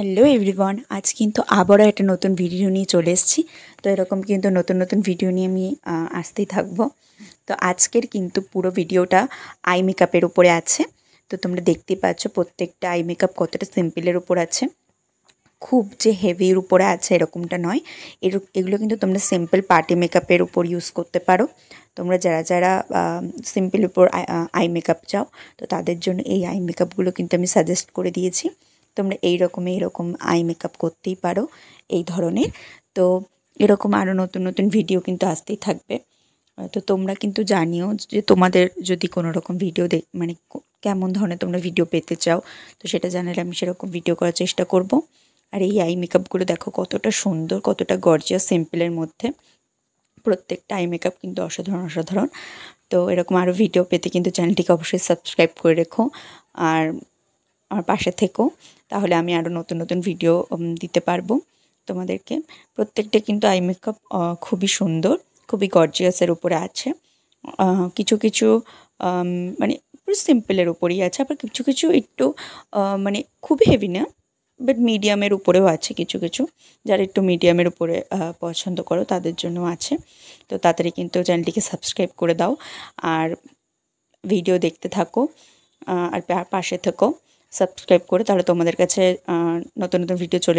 Hello everyone, আজ কিন্তু আবারও একটা নতুন ভিডিও নিয়ে চলে এসেছি। তো এরকম কিন্তু নতুন নতুন ভিডিও নিয়ে আমি আসতেই থাকবো। তো আজকের কিন্তু পুরো ভিডিওটা আই মেকআপের উপরে আছে। তো তোমরা দেখতেই পাচ্ছ প্রত্যেকটা আই মেকআপ কতটা সিম্পলের উপর আছে, খুব যে হেভির উপরে আছে এরকমটা নয়। এগুলো কিন্তু তোমরা সিম্পল পার্টি মেকআপের উপর ইউজ করতে পারো। তোমরা যারা যারা সিম্পল উপর আই মেকআপ চাও, তো তাদের জন্য এই আই মেকআপগুলো কিন্তু আমি সাজেস্ট করে দিয়েছি। তোমরা এইরকম আই মেকআপ করতেই পারো এই ধরনের। তো এরকম আরও নতুন নতুন ভিডিও কিন্তু আসতেই থাকবে। তো তোমরা কিন্তু জানিও যে তোমাদের যদি কোনো রকম ভিডিও মানে কেমন ধরনের তোমরা ভিডিও পেতে চাও, তো সেটা জানালে আমি সেরকম ভিডিও করার চেষ্টা করব। আর এই আই মেকআপগুলো দেখো কতটা সুন্দর, কতটা গর্জিয়াস সিম্পলের মধ্যে। প্রত্যেকটা আই মেকআপ কিন্তু অসাধারণ অসাধারণ। তো এরকম আরও ভিডিও পেতে কিন্তু চ্যানেলটিকে অবশ্যই সাবস্ক্রাইব করে রেখো আর আমার পাশে থেকো, তাহলে আমি আরও নতুন নতুন ভিডিও দিতে পারবো তোমাদেরকে। প্রত্যেকটা কিন্তু আই মেকআপ খুবই সুন্দর, খুবই গর্জিয়াসের উপরে আছে। কিছু কিছু মানে পুরো সিম্পলের উপরেই আছে, আবার কিছু কিছু একটু মানে খুবই হেভি না, বাট মিডিয়ামের উপরেও আছে কিছু কিছু। যারা একটু মিডিয়ামের উপরে পছন্দ করো তাদের জন্য আছে। তো তাড়াতাড়ি কিন্তু চ্যানেলটিকে সাবস্ক্রাইব করে দাও আর ভিডিও দেখতে থাকো আর পাশে থেকো সাবস্ক্রাইব করে, তাহলে তোমাদের কাছে নতুন নতুন ভিডিও চলে